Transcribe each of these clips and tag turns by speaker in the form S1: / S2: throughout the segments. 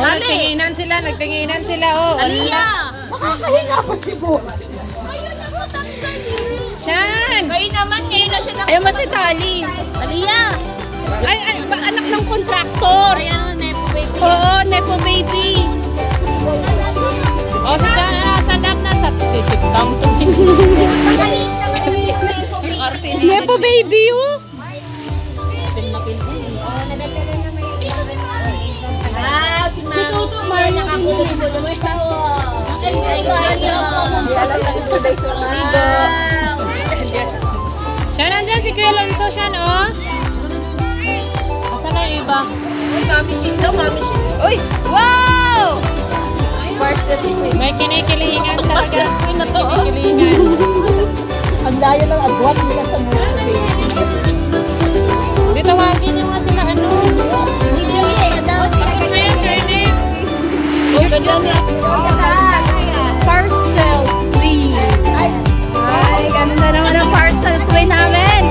S1: nagtinginan sila, oh.
S2: Aliyah!
S3: Makakahinga pa si Boss.
S2: Ayun na mo, tanggal.
S1: Siyan!
S2: Kayo naman, ngayon na siya
S1: Ayaw mo si Tali.
S2: Aliyah!
S1: Ay, anak ng kontraktor.
S2: Ayan, Nepo baby.
S1: Oo, Nepo baby. Oh, sa dam na sa sip down to me. Nepo baby, oh.
S2: Wow, si Mami.
S1: Si Tuto, Mario
S2: Nakakulibo na may tao. Ay,
S1: Siya nandyan si Kuya Lonzo siya, oh. Asan na yung iba?
S2: Mami Shin daw, Mami Shin.
S1: Uy! Wow!
S2: Parcel queen.
S1: May kinikilingan talaga.
S2: Parcel queen na to, oh.
S1: Kinikilingan.
S3: Ang layo ng agwat nila sa mga.
S1: Di tawagin niyo nga sila, ano? Tapos na yan, Chinese.
S2: Oh, ganda na.
S1: Parcel queen. Ay, ganda naman ang parcel queen namin.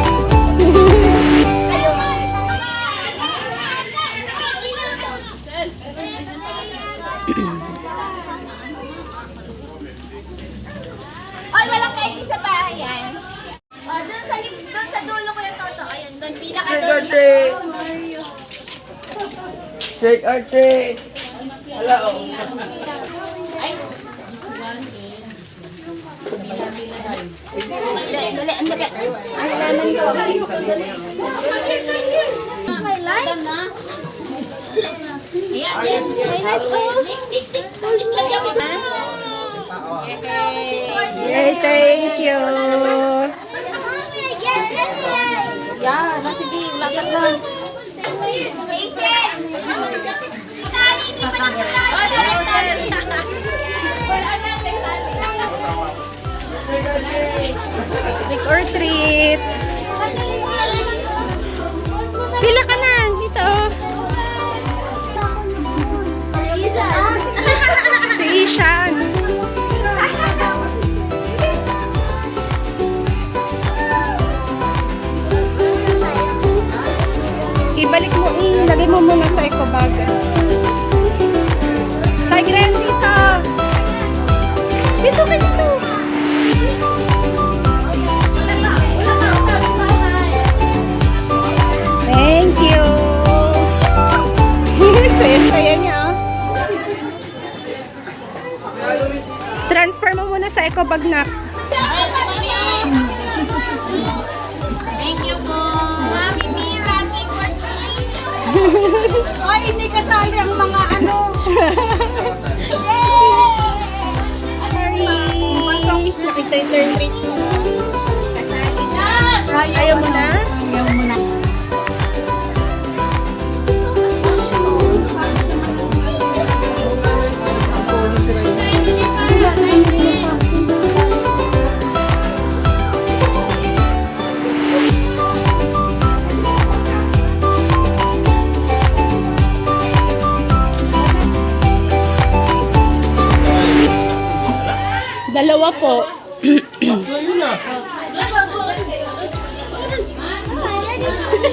S2: Ay, walang candy sa bahay, yan. Oh, dun sa dulo ko yung toto. Ayun, dun, pinaka
S3: Trick or treat! Trick or treat! Hello!
S2: Dali, ang daga. Ang naman ko. My life? Ayan, yes. My life, oh. Lagyan mo na.
S1: Yay, thank you.
S2: Yan, sige, lakad lang.
S1: Trick or treat. Pila ka na, dito. Si Ishan. Ibalik mo, ilagay mo muna sa eco bag. Tigren, dito. Dito ka dito. Thank you. Saya-saya niya. Oh. Transfer mo muna sa eco bag na.
S2: Thank you po. Mami Mira, trick or treat.
S3: Ay, hindi kasali ang mga ano.
S1: Sorry. Nakita yung turn rate mo.
S2: Kasali siya.
S1: Ayaw mo na?
S2: Ayaw mo na.
S1: Dalawa po.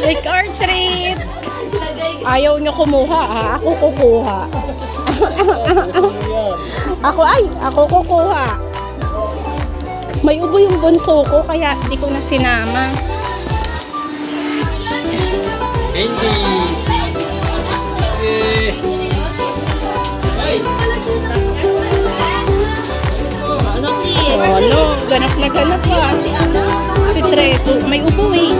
S1: Trick or treat. Ayaw nyo kumuha, ha? Ako kukuha. Ako kukuha. May ubo yung bunso ko, kaya di ko na sinama.
S4: Candies! Eh!
S2: Ano, si?
S1: Oh, ano? Ganap na ganap pa. Si Tres, may ubo eh.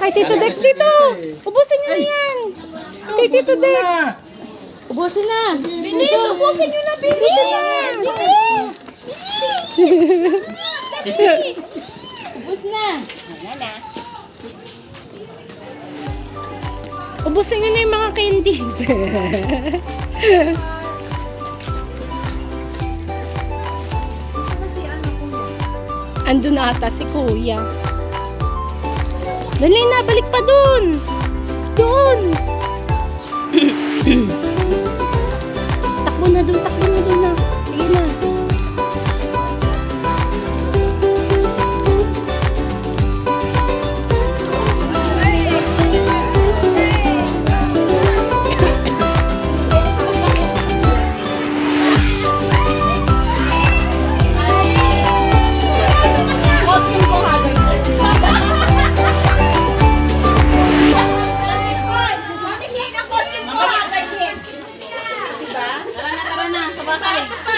S1: Kay Tito Dex dito. Ubusin niyo na yan. Kay Tito Dex. Ubusin na.
S2: Bilis, ubusin nyo na, bilis.
S1: Ubusin na.
S2: Ubus na.
S1: Ubusin niyo na yung mga candies. Andun ata si Kuya. Dali na, balik pa dun. Doon. Takbo na dun na. Sige na.
S2: Mami Shane, ang costume ko agad, yes. Diba? Tara na, sabasay. Ito pa.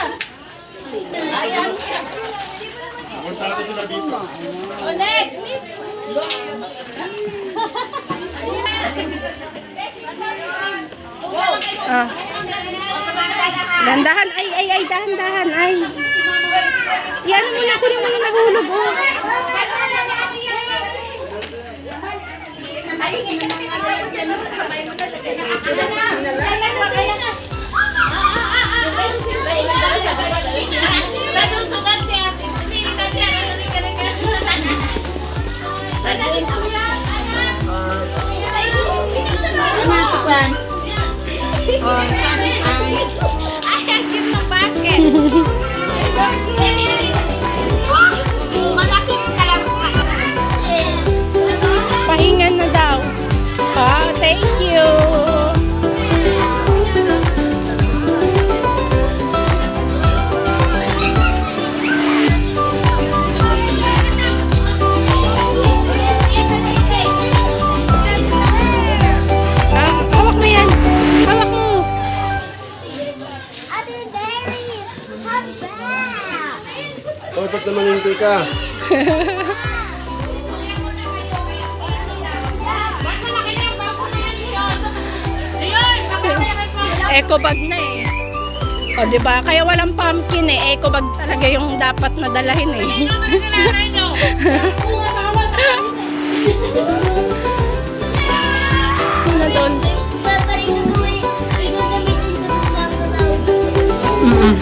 S2: Ayan. Oh, next.
S1: Ah. Dahan-dahan. Ay, dahan-dahan. Ay. Yan muna ko yung mga nahulog. Oh.
S2: Nasusukat si ate. Ay, ang cute ng basket. Malaking kalabukan.
S1: Pahingan na daw. Ah, thank you. Ah, hawak mo yan. Hawak mo.
S2: Ate Darius, come back.
S4: Oh, ba't naman hindi ka?
S1: Eco bag na eh. O, di ba? Kaya walang pumpkin eh. Eco bag talaga yung dapat na dalahin eh. Ano doon?
S2: Gagamitin ko ng